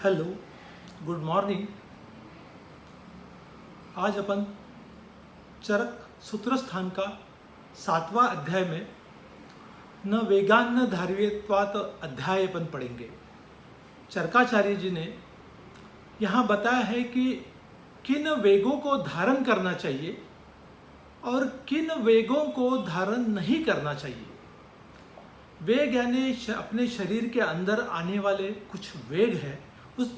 Hello, good morning. आज अपन चरक सूत्रस्थान का 7वां अध्याय में न वेगान्न धार्यत्वात् अध्याय अपन पढ़ेंगे। चरकाचार्य जी ने यहाँ बताया है कि किन वेगों को धारण करना चाहिए और किन वेगों को धारण नहीं करना चाहिए। वेग यानी अपने शरीर के अंदर आने वाले कुछ वेग है। उस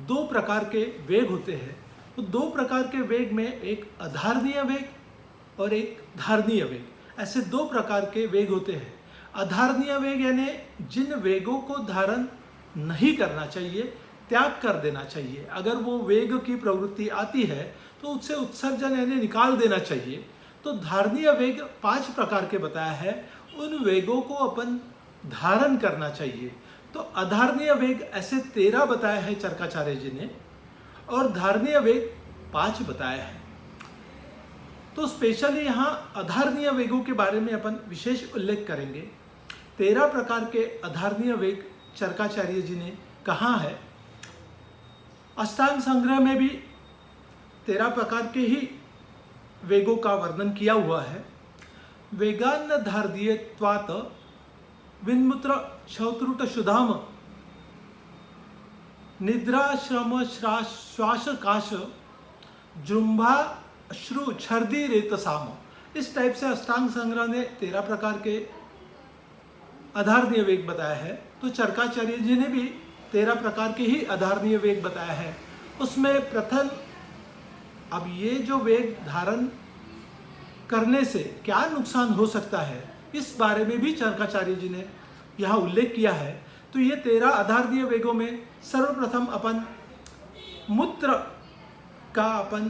दो प्रकार के वेग होते हैं। तो दो प्रकार के वेग में एक अधारणीय वेग और एक धारणीय वेग, ऐसे दो प्रकार के वेग होते हैं। अधारणीय वेग यानी जिन वेगों को धारण नहीं करना चाहिए, त्याग कर देना चाहिए। अगर वो वेग की प्रवृत्ति आती है तो उससे उत्सर्जन यानी निकाल देना चाहिए। तो धारणीय वेग 5 प्रकार के बताया है, उन वेगों को अपन धारण करना चाहिए। तो अधारणीय वेग ऐसे 13 बताया है चरकाचार्य जी ने, और धारणीय वेग 5 बताया है। तो स्पेशली यहाँ अधारणीय वेगों के बारे में अपन विशेष उल्लेख करेंगे। 13 प्रकार के अधारणीय वेग चरकाचार्य जी ने कहा है। अष्टांग संग्रह में भी 13 प्रकार के ही वेगों का वर्णन किया हुआ है। वेगान्न धार्यत्वात् विन्मूत्र क्षौत्रुट शुधाम निद्रा श्रम श्वास काश जृंभा श्रु छर्दी रेतसाम। इस टाइप से अष्टांग संग्रह ने 13 प्रकार के अधारणीय वेग बताया है। तो चरकाचार्य जी ने भी 13 प्रकार के ही अधारणीय वेग बताया है। उसमें प्रथम, अब ये जो वेग धारण करने से क्या नुकसान हो सकता है, इस बारे में भी चरकाचार्य जी ने यहाँ उल्लेख किया है। तो ये 13 अधारणीय वेगों में सर्वप्रथम अपन मूत्र का अपन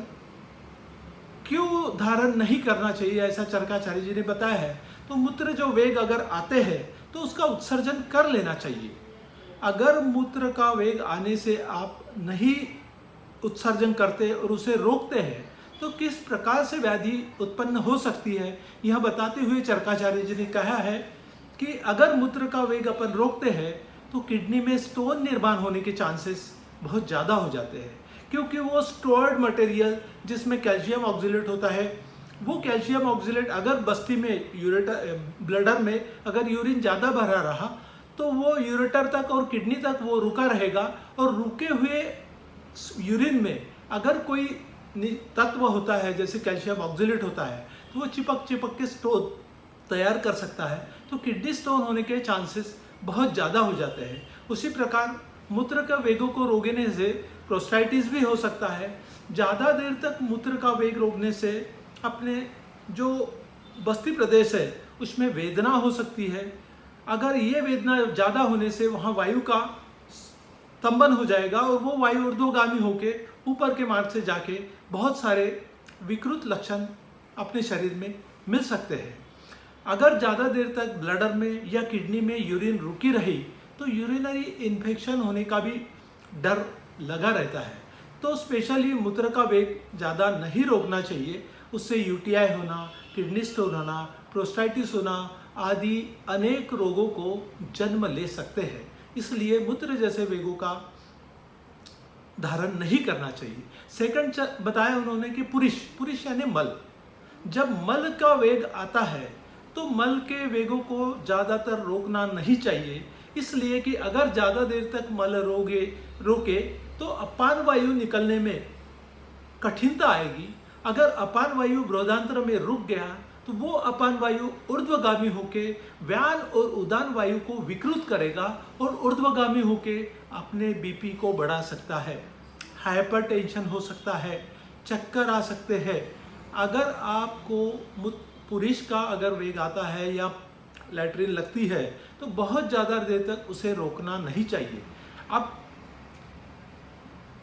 क्यों धारण नहीं करना चाहिए, ऐसा चरकाचार्य जी ने बताया है। तो मूत्र जो वेग अगर आते हैं तो उसका उत्सर्जन कर लेना चाहिए। अगर मूत्र का वेग आने से आप नहीं उत्सर्जन करते और उसे रोकते हैं तो किस प्रकार से व्याधि उत्पन्न हो सकती है, यह बताते हुए चरकाचार्य जी ने कहा है कि अगर मूत्र का वेग अपन रोकते हैं तो किडनी में स्टोन निर्माण होने के चांसेस बहुत ज़्यादा हो जाते हैं, क्योंकि वो स्टोर्ड मटेरियल जिसमें कैल्शियम ऑक्जेलेट होता है, वो कैल्शियम ऑक्जेलेट अगर बस्ती में ब्लडर में अगर यूरिन ज़्यादा भरा रहा तो वो यूरेटर तक और किडनी तक वो रुका रहेगा, और रुके हुए यूरिन में अगर कोई तत्व होता है जैसे कैल्शियम ऑक्जेलेट होता है तो वो चिपक के स्टोन तैयार कर सकता है। तो किडनी स्टोन होने के चांसेस बहुत ज़्यादा हो जाते हैं। उसी प्रकार मूत्र का वेगों को रोकने से प्रोस्टाइटिस भी हो सकता है। ज़्यादा देर तक मूत्र का वेग रोकने से अपने जो बस्ती प्रदेश है उसमें वेदना हो सकती है। अगर ये वेदना ज़्यादा होने से वहाँ वायु का स्तंभन हो जाएगा और वो वायु ऊर्ध्वगामी होके ऊपर के मार्ग से जाके बहुत सारे विकृत लक्षण अपने शरीर में मिल सकते हैं। अगर ज़्यादा देर तक ब्लडर में या किडनी में यूरिन रुकी रही तो यूरिनरी इन्फेक्शन होने का भी डर लगा रहता है। तो स्पेशली मूत्र का वेग ज़्यादा नहीं रोकना चाहिए। उससे यूटीआई होना, किडनी स्टोन होना, प्रोस्टाइटिस होना आदि अनेक रोगों को जन्म ले सकते हैं। इसलिए मूत्र जैसे वेगों का धारण नहीं करना चाहिए। सेकंड बताया उन्होंने कि पुरुष यानी मल। जब मल का वेग आता है तो मल के वेगों को ज़्यादातर रोकना नहीं चाहिए, इसलिए कि अगर ज़्यादा देर तक मल रोके तो अपान वायु निकलने में कठिनता आएगी। अगर अपान वायु बृहदांत्र में रुक गया तो वो अपान वायु ऊर्ध्वगामी होके व्यान और उदान वायु को विकृत करेगा और ऊर्ध्वगामी होके अपने बीपी को बढ़ा सकता है, हाइपरटेंशन हो सकता है, चक्कर आ सकते हैं। अगर आपको पुरुष का अगर वेग आता है या लैट्रिन लगती है तो बहुत ज़्यादा देर तक उसे रोकना नहीं चाहिए। अब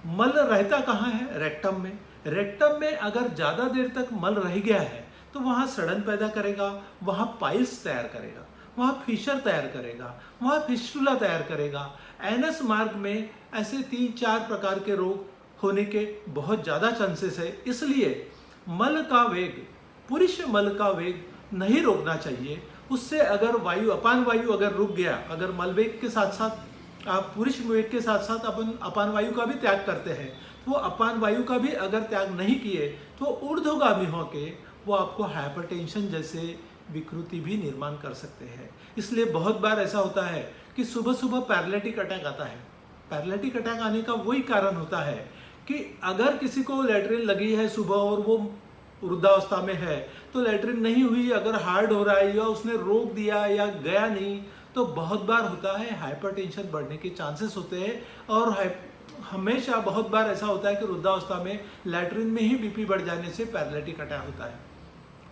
मल रहता कहाँ है? रेक्टम में। रेक्टम में अगर ज़्यादा देर तक मल रह गया है तो वहाँ सड़न पैदा करेगा, वहाँ पाइल्स तैयार करेगा, वहाँ फिशर तैयार करेगा, वहाँ फिस्टुला तैयार करेगा। एनस मार्ग में ऐसे 3-4 प्रकार के रोग होने के बहुत ज़्यादा चांसेस है। इसलिए मल का वेग, पुरुष मल का वेग नहीं रोकना चाहिए। उससे अगर वायु, अपान वायु अगर रुक गया, अगर मल वेग के साथ साथ आप पुरुष वेग के साथ साथ अपन अपान वायु का भी त्याग करते हैं, तो वो अपान वायु का भी अगर त्याग नहीं किए तो ऊर्ध्वगामी होके वो आपको हाइपरटेंशन जैसे विकृति भी निर्माण कर सकते हैं। इसलिए बहुत बार ऐसा होता है कि सुबह सुबह पैरालिटिक अटैक आता है। पैरालिटिक अटैक आने का वही कारण होता है कि अगर किसी को लैट्रिन लगी है सुबह और वो वृद्धावस्था में है, तो लैट्रिन नहीं हुई, अगर हार्ड हो रहा है या उसने रोक दिया या गया नहीं, तो बहुत बार होता है हाइपरटेंशन बढ़ने के चांसेस होते हैं। और हमेशा बहुत बार ऐसा होता है कि वृद्धावस्था में लैट्रिन में ही बीपी बढ़ जाने से पैरालिटिक अटैक होता है।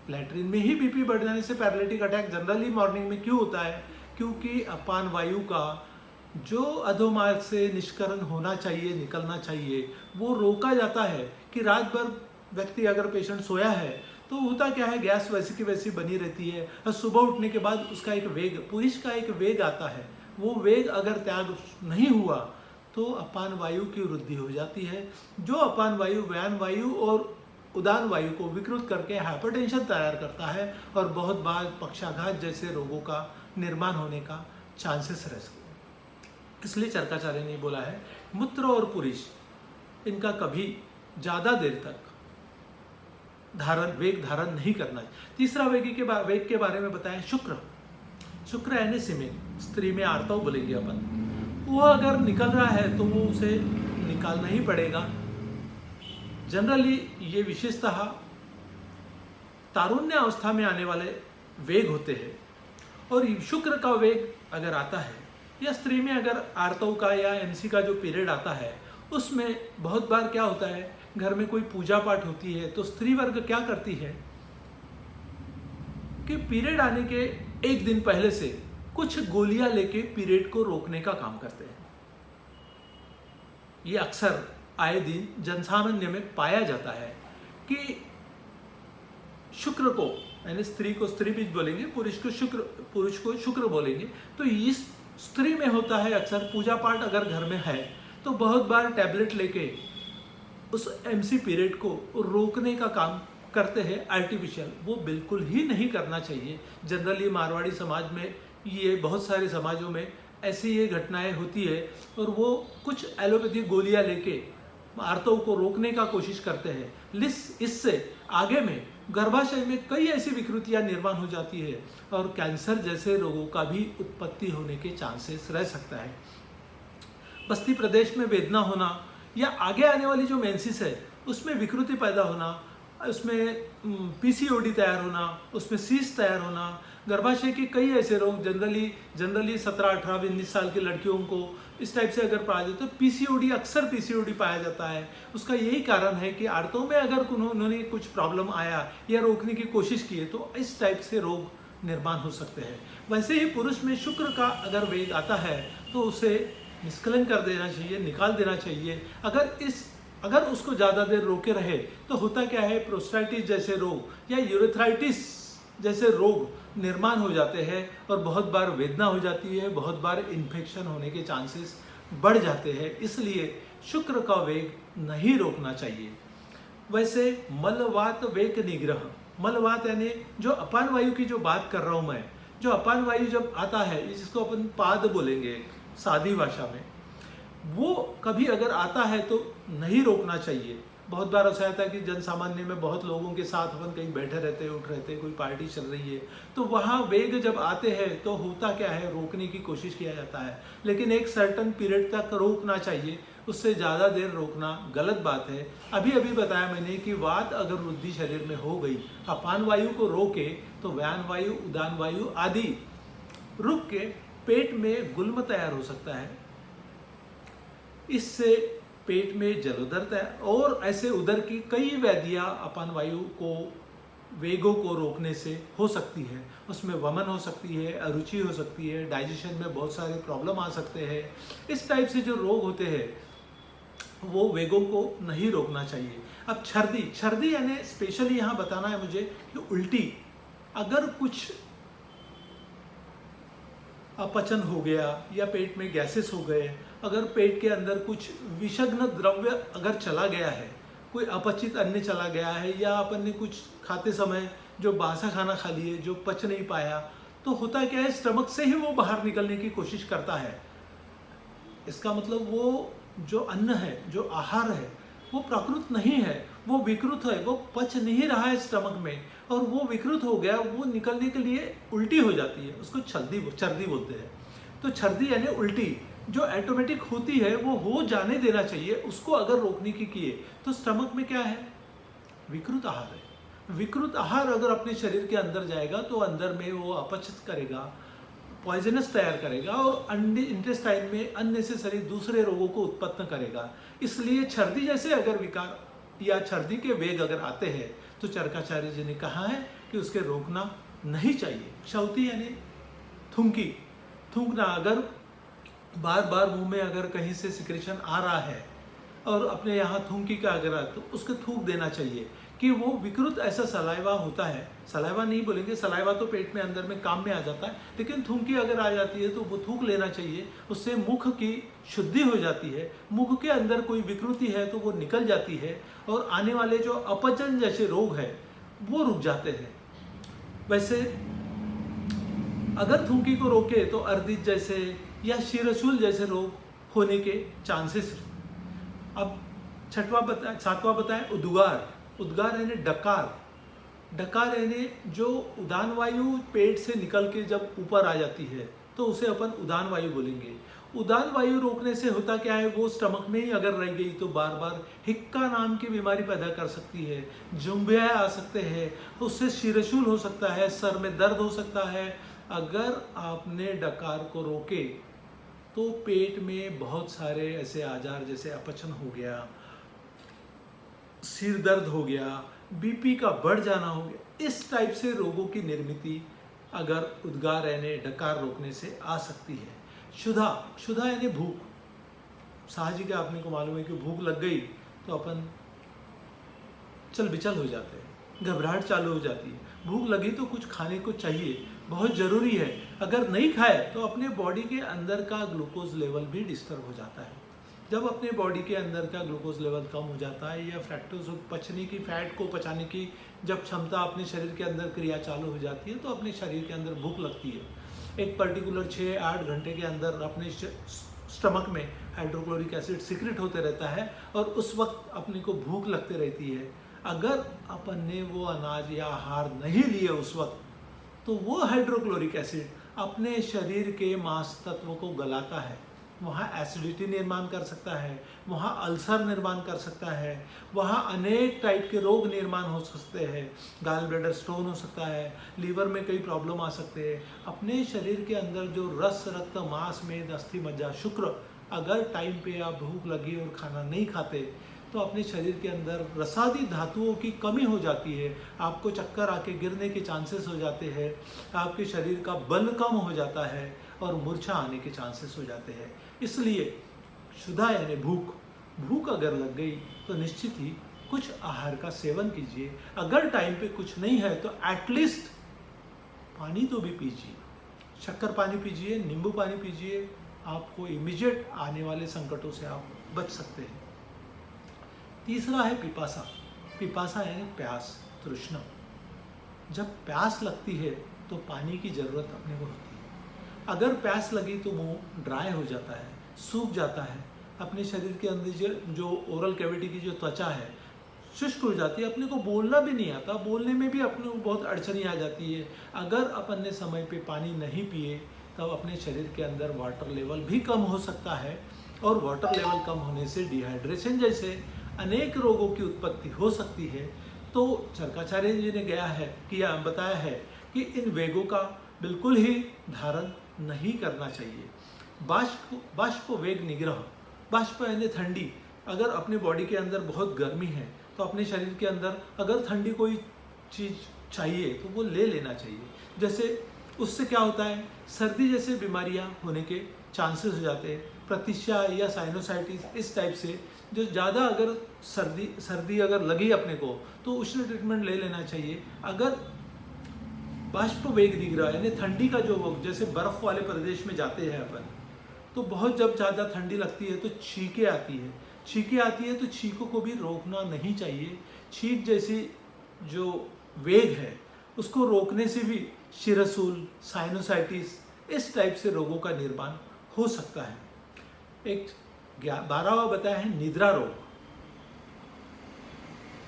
लैट्रिन में ही बीपी बढ़ जाने से पैरालिटिक अटैक जनरली मॉर्निंग में क्यों होता है? क्योंकि अपान वायु का जो अधोमार्ग से निष्करण होना चाहिए, निकलना चाहिए, वो रोका जाता है। कि रात भर व्यक्ति अगर पेशेंट सोया है तो होता क्या है, गैस वैसी की वैसी बनी रहती है और सुबह उठने के बाद उसका एक वेग, पुरुष का एक वेग आता है, वो वेग अगर त्याग नहीं हुआ तो अपान वायु की वृद्धि हो जाती है, जो अपान वायु व्यान वायु और उदान वायु को विकृत करके हाइपरटेंशन तैयार करता है और बहुत बार पक्षाघात जैसे रोगों का निर्माण होने का चांसेस रह सकते हैं। इसलिए चरकाचार्य ने बोला है मूत्र और पुरुष इनका कभी ज़्यादा देर तक वेग धारण नहीं करना है। तीसरा वेग के बारे में बताया शुक्र यानी सीमेन, स्त्री में आर्तव बोलेंगे अपन। वो अगर निकल रहा है तो वो उसे निकालना ही पड़ेगा। जनरली ये विशेषतः तारुण्य अवस्था में आने वाले वेग होते हैं। और शुक्र का वेग अगर आता है या स्त्री में अगर आर्तव का या एमसी का जो पीरियड आता है, उसमें बहुत बार क्या होता है, घर में कोई पूजा पाठ होती है तो स्त्री वर्ग क्या करती है कि पीरियड आने के एक दिन पहले से कुछ गोलियां लेके पीरियड को रोकने का काम करते हैं। ये अक्सर आए दिन जनसामान्य में पाया जाता है कि शुक्र को, यानी स्त्री को स्त्री बीज बोलेंगे, पुरुष को शुक्र बोलेंगे। तो इस स्त्री में होता है अक्सर पूजा पाठ अगर घर में है तो बहुत बार टैबलेट लेके उस एमसी पीरियड को रोकने का काम करते हैं आर्टिफिशियल। वो बिल्कुल ही नहीं करना चाहिए। जनरली मारवाड़ी समाज में, ये बहुत सारे समाजों में ऐसी ये घटनाएं होती है और वो कुछ एलोपैथी गोलियां लेके आर्तव को रोकने का कोशिश करते हैं। इससे आगे में गर्भाशय में कई ऐसी विकृतियां निर्माण हो जाती है और कैंसर जैसे रोगों का भी उत्पत्ति होने के चांसेस रह सकता है। बस्ती प्रदेश में वेदना होना या आगे आने वाली जो मेंसिस है उसमें विकृति पैदा होना, उसमें पीसीओडी तैयार होना, उसमें सीस तैयार होना, गर्भाशय के कई ऐसे रोग जनरली 17, 18, 19 साल की लड़कियों को इस टाइप से अगर पाया जाए तो पीसीओडी, अक्सर पीसीओडी पाया जाता है। उसका यही कारण है कि आर्तव में अगर उन्होंने कुछ प्रॉब्लम आया या रोकने की कोशिश की है तो इस टाइप से रोग निर्माण हो सकते हैं। वैसे ही पुरुष में शुक्र का अगर वेग आता है तो उसे निष्कलन कर देना चाहिए, निकाल देना चाहिए। अगर उसको ज़्यादा देर रोके रहे तो होता क्या है, प्रोस्टाइटिस जैसे रोग या यूरेथ्राइटिस जैसे रोग निर्माण हो जाते हैं और बहुत बार वेदना हो जाती है, बहुत बार इन्फेक्शन होने के चांसेस बढ़ जाते हैं। इसलिए शुक्र का वेग नहीं रोकना चाहिए। वैसे मलवात वेग निग्रह, मलवात यानी जो अपान वायु की जो बात कर रहा हूँ मैं, जो अपान वायु जब आता है जिसको अपन पाद बोलेंगे सादी भाषा में, वो कभी अगर आता है तो नहीं रोकना चाहिए। बहुत बार ऐसा होता है कि जन सामान्य में बहुत लोगों के साथ अपन कहीं बैठे रहते हैं, उठ रहते हैं, कोई पार्टी चल रही है तो वहाँ वेग जब आते हैं तो होता क्या है, रोकने की कोशिश किया जाता है, लेकिन एक सर्टन पीरियड तक रोकना चाहिए। उससे ज़्यादा देर रोकना गलत बात है। अभी बताया मैंने कि वात अगर वृद्धि शरीर में हो गई, अपान वायु को रोके तो व्यान वायु, उदान वायु आदि रुक के पेट में गुल्म तैयार हो सकता है। इससे पेट में जलोदर और ऐसे उदर की कई व्याधियाँ अपान वायु को वेगों को रोकने से हो सकती है। उसमें वमन हो सकती है, अरुचि हो सकती है, डाइजेशन में बहुत सारे प्रॉब्लम आ सकते हैं। इस टाइप से जो रोग होते हैं वो वेगों को नहीं रोकना चाहिए। अब छर्दी यानी स्पेशली यहाँ बताना है मुझे कि उल्टी, अगर कुछ अपचन हो गया या पेट में गैसेस हो गए, अगर पेट के अंदर कुछ विषग्न द्रव्य अगर चला गया है, कोई अपचित अन्न चला गया है या अपन ने कुछ खाते समय जो बासा खाना खा लिए जो पच नहीं पाया, तो होता क्या है, स्टमक से ही वो बाहर निकलने की कोशिश करता है। इसका मतलब वो जो अन्न है, जो आहार है, वो प्राकृत नहीं है, वो विकृत है, वो पच नहीं रहा है स्टमक में, और वो विकृत हो गया, वो निकलने के लिए उल्टी हो जाती है, उसको चर्दी बोलते हैं। तो छर्दी यानी उल्टी जो ऑटोमेटिक होती है वो हो जाने देना चाहिए। उसको अगर रोकने की किए तो स्टमक में क्या है, विकृत आहार है। विकृत आहार अगर अपने शरीर के अंदर जाएगा तो अंदर में वो अपचित करेगा, पॉइजनस तैयार करेगा और इंटेस्टाइन में अननेसेसरी दूसरे रोगों को उत्पन्न करेगा। इसलिए छर्दी जैसे अगर विकार या छर्दी के वेग अगर आते हैं तो चरकाचार्य जी ने कहा है कि उसके रोकना नहीं चाहिए। क्षौती यानी थूकना, अगर बार बार मुंह में अगर कहीं से सिक्रेशन आ रहा है और अपने यहाँ थूकी का अगर तो उसको थूक देना चाहिए कि वो विकृत ऐसा सलाइवा होता है। सलाइवा नहीं बोलेंगे, सलाइवा तो पेट में अंदर में काम में आ जाता है, लेकिन थूकी अगर आ जाती है तो वो थूक लेना चाहिए। उससे मुख की शुद्धि हो जाती है, मुख के अंदर कोई विकृति है तो वो निकल जाती है और आने वाले जो अपचन जैसे रोग है वो रुक जाते हैं। वैसे अगर थूकी को रोके तो अर्दित जैसे या शिरशूल जैसे रोग होने के चांसेस। अब सातवां बताएं उद्गार यानी डकार यानी जो उदान वायु पेट से निकल के जब ऊपर आ जाती है तो उसे अपन उदान वायु बोलेंगे। उदान वायु रोकने से होता क्या है, वो स्टमक में ही अगर रह गई तो बार बार हिक्का नाम की बीमारी पैदा कर सकती है, जुम्बिया आ सकते हैं, उससे शिरशूल हो सकता है, सर में दर्द हो सकता है। अगर आपने डकार को रोके तो पेट में बहुत सारे ऐसे आजार जैसे अपचन हो गया, सिर दर्द हो गया, बीपी का बढ़ जाना हो गया, इस टाइप से रोगों की निर्मिति अगर उद्गार यानी डकार रोकने से आ सकती है। क्षुधा यानी भूख। साहजिक है, आपने को मालूम है कि भूख लग गई तो अपन चल बिचल हो जाते हैं, घबराहट चालू हो जाती है। भूख लगी तो कुछ खाने को चाहिए, बहुत ज़रूरी है। अगर नहीं खाए तो अपने बॉडी के अंदर का ग्लूकोज लेवल भी डिस्टर्ब हो जाता है। जब अपने बॉडी के अंदर का ग्लूकोज लेवल कम हो जाता है या फ्रैक्टोज पचने की, फैट को पचाने की जब क्षमता अपने शरीर के अंदर क्रिया चालू हो जाती है तो अपने शरीर के अंदर भूख लगती है। एक पर्टिकुलर 6-8 घंटे के अंदर अपने स्टमक में हाइड्रोक्लोरिक एसिड सीक्रेट होते रहता है और उस वक्त अपने को भूख लगते रहती है। अगर अपन ने वो अनाज या आहार नहीं लिए उस वक्त तो वो हाइड्रोक्लोरिक एसिड अपने शरीर के मांस तत्व को गलाता है, वहाँ एसिडिटी निर्माण कर सकता है, वहाँ अल्सर निर्माण कर सकता है, वहाँ अनेक टाइप के रोग निर्माण हो सकते हैं। गाल ब्लैडर स्टोन हो सकता है, लीवर में कई प्रॉब्लम आ सकते हैं। अपने शरीर के अंदर जो रस, रक्त, मांस, मेद, अस्थि, मज्जा, शुक्र, अगर टाइम पे आप भूख लगी और खाना नहीं खाते तो अपने शरीर के अंदर रसादी धातुओं की कमी हो जाती है, आपको चक्कर आके गिरने के चांसेस हो जाते हैं, आपके शरीर का बल कम हो जाता है और मूर्छा आने के चांसेस हो जाते हैं। इसलिए क्षुधा यानी भूख अगर लग गई तो निश्चित ही कुछ आहार का सेवन कीजिए। अगर टाइम पे कुछ नहीं है तो एटलीस्ट पानी तो भी पीजिए, शक्कर पानी पीजिए, नींबू पानी पीजिए, आपको इमीडिएट आने वाले संकटों से आप बच सकते हैं। तीसरा है पिपासा यानी प्यास, तृष्णा। जब प्यास लगती है तो पानी की ज़रूरत अपने को होती है। अगर प्यास लगी तो मुंह ड्राई हो जाता है, सूख जाता है, अपने शरीर के अंदर जो ओरल कैविटी की जो त्वचा है शुष्क हो जाती है, अपने को बोलना भी नहीं आता, बोलने में भी अपने को बहुत अड़चनी आ जाती है। अगर अपन ने समय पे पानी नहीं पिए तब अपने शरीर के अंदर वाटर लेवल भी कम हो सकता है और वाटर लेवल कम होने से डिहाइड्रेशन जैसे अनेक रोगों की उत्पत्ति हो सकती है। तो चरकाचार्य जी ने बताया है कि इन वेगों का बिल्कुल ही धारण नहीं करना चाहिए। बाष्प वेग निग्रह, बाष्प यानी ठंडी। अगर अपने बॉडी के अंदर बहुत गर्मी है तो अपने शरीर के अंदर अगर ठंडी कोई चीज़ चाहिए तो वो ले लेना चाहिए। जैसे उससे क्या होता है, सर्दी जैसे बीमारियां होने के चांसेस हो जाते हैं, प्रतिष्ठा या साइनोसाइटिस, इस टाइप से जो ज़्यादा अगर सर्दी अगर लगी अपने को तो उष्ण ट्रीटमेंट ले लेना चाहिए। अगर बाष्प वेग निग्रह यानी ठंडी का जो जैसे बर्फ़ वाले प्रदेश में जाते हैं अपन तो बहुत जब ज़्यादा ठंडी लगती है तो छींकें आती है तो छींकों को भी रोकना नहीं चाहिए। छींक जैसी जो वेग है उसको रोकने से भी शिरशूल, साइनोसाइटिस, इस टाइप से रोगों का निर्माण हो सकता है। एक 12वां बताया है निद्रा रोग।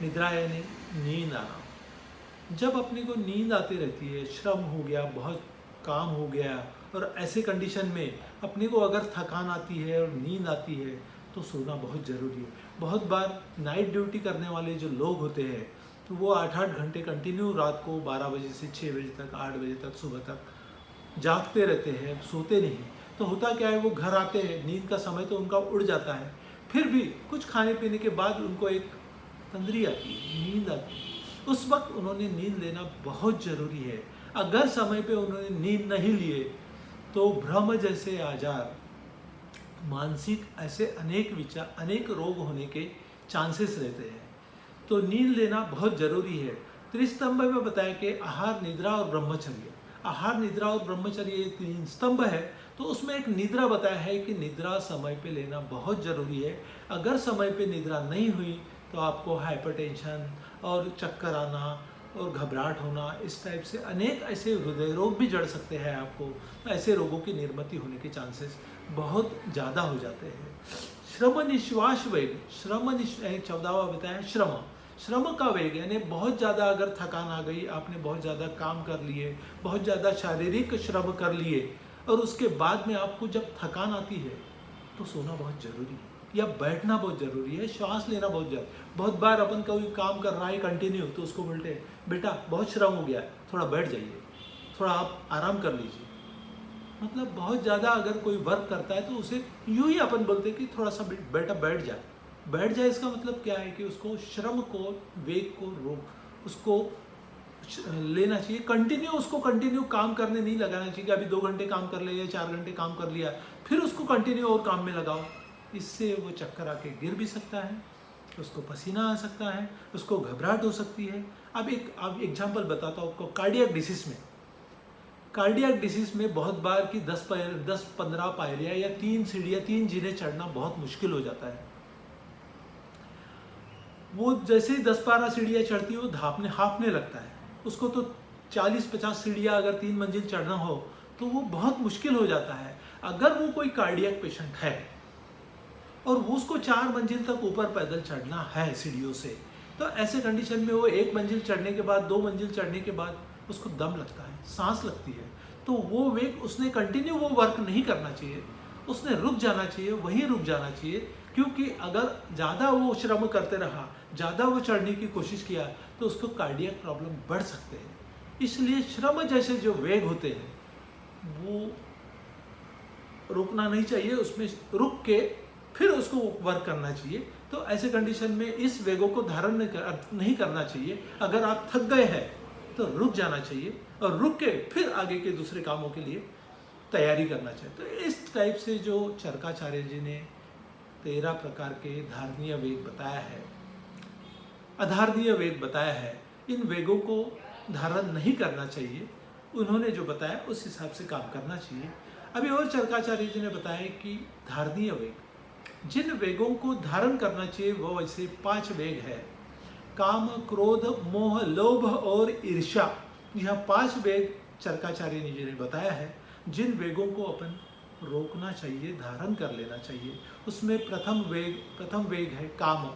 निद्रा यानी नींद आना। जब अपने को नींद आती रहती है, श्रम हो गया, बहुत काम हो गया, और ऐसे कंडीशन में अपने को अगर थकान आती है और नींद आती है तो सोना बहुत ज़रूरी है। बहुत बार नाइट ड्यूटी करने वाले जो लोग होते हैं तो वो 8-8 घंटे कंटिन्यू रात को 12 बजे से 6 बजे तक, 8 बजे तक, सुबह तक जागते रहते हैं, सोते नहीं। तो होता क्या है, वो घर आते हैं, नींद का समय तो उनका उड़ जाता है, फिर भी कुछ खाने पीने के बाद उनको एक तंद्री आती है, नींद आती है। उस वक्त उन्होंने नींद लेना बहुत ज़रूरी है। अगर समय पे उन्होंने नींद नहीं लिए तो भ्रम जैसे आजार, मानसिक ऐसे अनेक रोग होने के चांसेस रहते हैं। तो नींद लेना बहुत ज़रूरी है। त्रिस्तंभ में बताया कि आहार, निद्रा और ब्रह्मचर्य। आहार, निद्रा और ब्रह्मचर्य ये 3 स्तंभ है। तो उसमें एक निद्रा बताया है कि निद्रा समय पे लेना बहुत ज़रूरी है। अगर समय पे निद्रा नहीं हुई तो आपको हाइपरटेंशन और चक्कर आना और घबराहट होना, इस टाइप से अनेक ऐसे हृदय रोग भी जड़ सकते हैं आपको। तो ऐसे रोगों की निर्मित होने के चांसेस बहुत ज़्यादा हो जाते हैं। श्रम निश्वास वेग, 14वां बताया श्रम। श्रम का वेग यानी बहुत ज़्यादा अगर थकान आ गई, आपने बहुत ज़्यादा काम कर लिए, बहुत ज़्यादा शारीरिक श्रम कर लिए, और उसके बाद में आपको जब थकान आती है तो सोना बहुत ज़रूरी है, या बैठना बहुत ज़रूरी है, श्वास लेना बहुत ज़रूरी। बहुत बार अपन कोई काम कर रहा है कंटिन्यू, तो उसको बोलते हैं बेटा बहुत श्रम हो गया, थोड़ा बैठ जाइए, थोड़ा आप आराम कर लीजिए। मतलब बहुत ज़्यादा अगर कोई वर्क करता है तो उसे यूँ ही अपन बोलते हैं कि थोड़ा सा बेटा बैठ जाए। इसका मतलब क्या है कि उसको श्रम को, वेग को रोक, उसको लेना चाहिए कंटिन्यू। उसको कंटिन्यू काम करने नहीं लगाना चाहिए कि अभी 2 घंटे काम कर लिया, 4 घंटे काम कर लिया, फिर उसको कंटिन्यू और काम में लगाओ। इससे वो चक्कर आके गिर भी सकता है, उसको पसीना आ सकता है, उसको घबराहट हो सकती है। अब एग्जाम्पल बताता हूँ आपको। कार्डियक डिसीज में बहुत बार की 10-15 पायरियाँ या 3 सीढ़ियाँ, 3 जीने चढ़ना बहुत मुश्किल हो जाता है। वो जैसे ही 10-12 सीढ़ियाँ चढ़ती है वो हाँफने लगता है। उसको तो 40-50 सीढ़ियाँ अगर 3 मंजिल चढ़ना हो तो वो बहुत मुश्किल हो जाता है। अगर वो कोई कार्डियक पेशेंट है और वो उसको 4 मंजिल तक ऊपर पैदल चढ़ना है सीढ़ियों से, तो ऐसे कंडीशन में वो 1 मंजिल चढ़ने के बाद, 2 मंजिल चढ़ने के बाद उसको दम लगता है, सांस लगती है। तो वो वेग उसने कंटिन्यू वो वर्क नहीं करना चाहिए, उसने रुक जाना चाहिए, वहीं रुक जाना चाहिए। क्योंकि अगर ज़्यादा वो श्रम करते रहा, ज़्यादा वो चढ़ने की कोशिश किया तो उसको कार्डियक प्रॉब्लम बढ़ सकते हैं। इसलिए श्रम जैसे जो वेग होते हैं वो रुकना नहीं चाहिए, उसमें रुक के फिर उसको वर्क करना चाहिए। तो ऐसे कंडीशन में इस वेगों को धारण नहीं करना चाहिए। अगर आप थक गए हैं तो रुक जाना चाहिए और रुक के फिर आगे के दूसरे कामों के लिए तैयारी करना चाहिए। तो इस टाइप से जो चरकाचार्य जी ने 13 प्रकार के धारणीय वेग बताया है, अधारणीय वेग बताया है, इन वेगों को धारण नहीं करना चाहिए। उन्होंने जो बताया उस हिसाब से काम करना चाहिए। अभी और चरकाचार्य जी ने बताया कि धारणीय वेग, जिन वेगों को धारण करना चाहिए वो ऐसे 5 वेग है। काम, क्रोध, मोह, लोभ और ईर्ष्या। यह 5 वेग चरकाचार्य जी ने बताया है जिन वेगों को अपन रोकना चाहिए, धारण कर लेना चाहिए। उसमें प्रथम वेग है काम।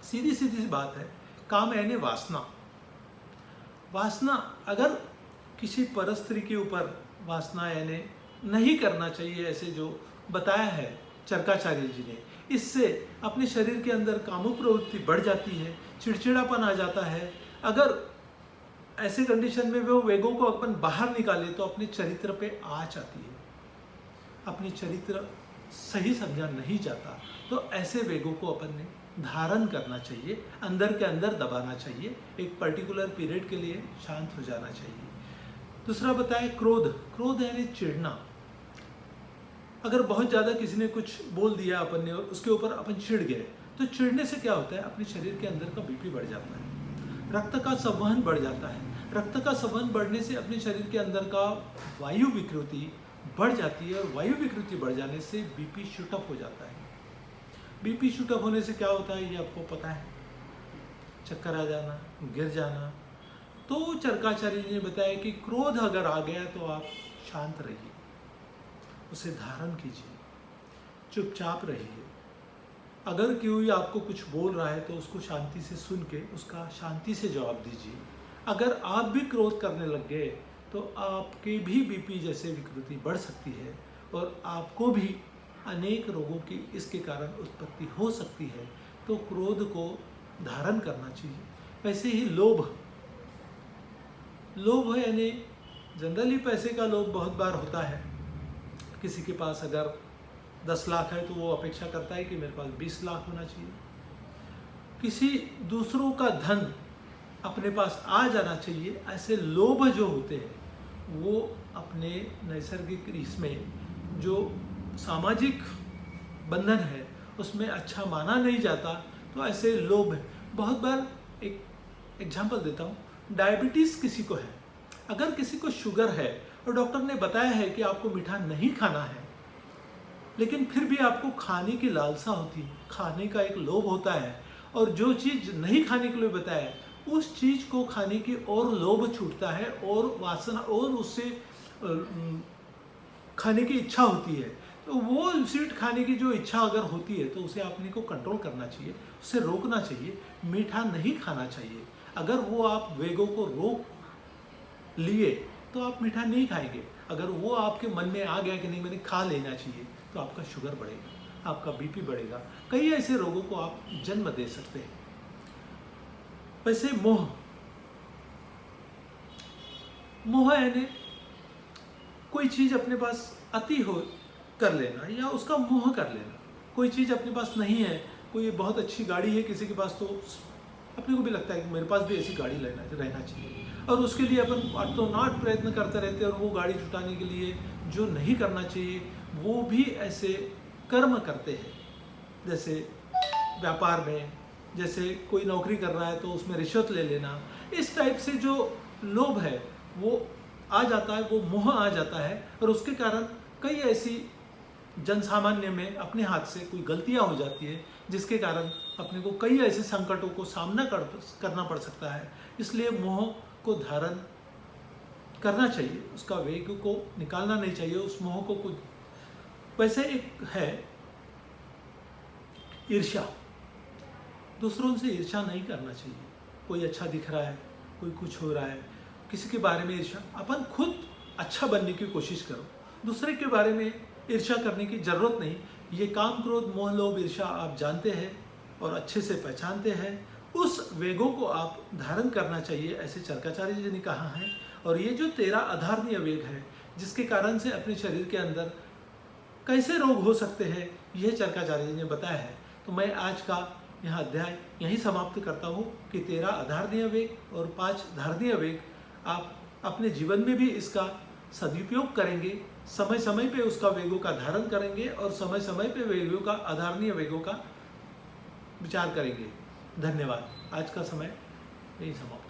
सीधी सीधी बात है, काम यानी वासना। वासना, अगर किसी परस्त्री के ऊपर वासना यानी नहीं करना चाहिए, ऐसे जो बताया है चरकाचार्य जी ने, इससे अपने शरीर के अंदर कामुक प्रवृत्ति बढ़ जाती है, चिड़चिड़ापन आ जाता है। अगर ऐसे कंडीशन में वो वेगों को अपन बाहर निकाले तो अपने चरित्र पे आँच आती है, अपनी चरित्र सही समझा नहीं जाता। तो ऐसे वेगों को अपन ने धारण करना चाहिए, अंदर के अंदर दबाना चाहिए, एक पर्टिकुलर पीरियड के लिए शांत हो जाना चाहिए। दूसरा बताया क्रोध। क्रोध यानी चिढ़ना। अगर बहुत ज़्यादा किसी ने कुछ बोल दिया अपन ने और उसके ऊपर अपन चिढ़ गए, तो चिढ़ने से क्या होता है, अपने शरीर के अंदर का बीपी बढ़ जाता है, रक्त का संवहन बढ़ जाता है। रक्त का संवहन बढ़ने से अपने शरीर के अंदर का वायु विकृति बढ़ जाती है और वायु विकृति बढ़ जाने से बीपी शूटअप हो जाता है। बीपी शूटअप होने से क्या होता है ये आपको पता है, चक्कर आ जाना, गिर जाना। तो चरकाचार्य जी ने बताया कि क्रोध अगर आ गया तो आप शांत रहिए, उसे धारण कीजिए, चुपचाप रहिए। अगर कोई आपको कुछ बोल रहा है तो उसको शांति से सुन के उसका शांति से जवाब दीजिए। अगर आप भी क्रोध करने लग गए तो आपके भी बीपी जैसे विकृति बढ़ सकती है और आपको भी अनेक रोगों की इसके कारण उत्पत्ति हो सकती है। तो क्रोध को धारण करना चाहिए। वैसे ही लोभ है, यानी जनरली पैसे का लोभ बहुत बार होता है। किसी के पास अगर 10 लाख है तो वो अपेक्षा करता है कि मेरे पास 20 लाख होना चाहिए। किसी दूसरों का धन अपने पास आ जाना चाहिए। ऐसे लोभ जो होते हैं वो अपने नैसर्गिक इसमें जो सामाजिक बंधन है उसमें अच्छा माना नहीं जाता। तो ऐसे लोभ बहुत बार, एक एग्जांपल देता हूँ, डायबिटीज़ किसी को है, अगर किसी को शुगर है और डॉक्टर ने बताया है कि आपको मीठा नहीं खाना है, लेकिन फिर भी आपको खाने की लालसा होती है, खाने का एक लोभ होता है, और जो चीज़ नहीं खाने के लिए बताया है उस चीज़ को खाने की और लोभ छूटता है और वासना और उससे खाने की इच्छा होती है। तो वो स्वीट खाने की जो इच्छा अगर होती है तो उसे आपने को कंट्रोल करना चाहिए, उसे रोकना चाहिए, मीठा नहीं खाना चाहिए। अगर वो आप वेगों को रोक लिए तो आप मीठा नहीं खाएंगे। अगर वो आपके मन में आ गया कि नहीं मैंने खा लेना चाहिए तो आपका शुगर बढ़ेगा, आपका बीपी बढ़ेगा, कई ऐसे रोगों को आप जन्म दे सकते हैं। वैसे मोह यानी कोई चीज़ अपने पास अति हो कर लेना या उसका मोह कर लेना। कोई चीज़ अपने पास नहीं है, कोई बहुत अच्छी गाड़ी है किसी के पास, तो अपने को भी लगता है कि मेरे पास भी ऐसी गाड़ी रहना चाहिए, और उसके लिए अपन आत्मनाट प्रयत्न करते रहते हैं। और वो गाड़ी जुटाने के लिए जो नहीं करना चाहिए वो भी ऐसे कर्म करते हैं। जैसे व्यापार में, जैसे कोई नौकरी कर रहा है तो उसमें रिश्वत ले लेना, इस टाइप से जो लोभ है वो आ जाता है, वो मोह आ जाता है। और उसके कारण कई ऐसी जनसामान्य में अपने हाथ से कोई गलतियां हो जाती है जिसके कारण अपने को कई ऐसे संकटों को सामना करना पड़ सकता है। इसलिए मोह को धारण करना चाहिए, उसका वेग को निकालना नहीं चाहिए, उस मोह को कुछ। वैसे एक है ईर्ष्या, दूसरों से ईर्ष्या नहीं करना चाहिए। कोई अच्छा दिख रहा है, कोई कुछ हो रहा है, किसी के बारे में ईर्ष्या, अपन खुद अच्छा बनने की कोशिश करो, दूसरे के बारे में ईर्ष्या करने की जरूरत नहीं। ये काम, क्रोध, मोह, लोभ, ईर्ष्या आप जानते हैं और अच्छे से पहचानते हैं। उस वेगों को आप धारण करना चाहिए, ऐसे चरकाचार्य जी ने कहा है। और ये जो 13 आधारणीय वेग है जिसके कारण से अपने शरीर के अंदर कैसे रोग हो सकते हैं, यह चरकाचार्य जी ने बताया है। तो मैं आज का यह अध्याय यहीं समाप्त करता हूँ कि 13 आधारणीय वेग और 5 धारणीय वेग आप अपने जीवन में भी इसका सदुपयोग करेंगे, समय समय पे उसका वेगों का धारण करेंगे और समय समय पे वेगों का, आधारणीय वेगों का विचार करेंगे। धन्यवाद। आज का समय यही समाप्त।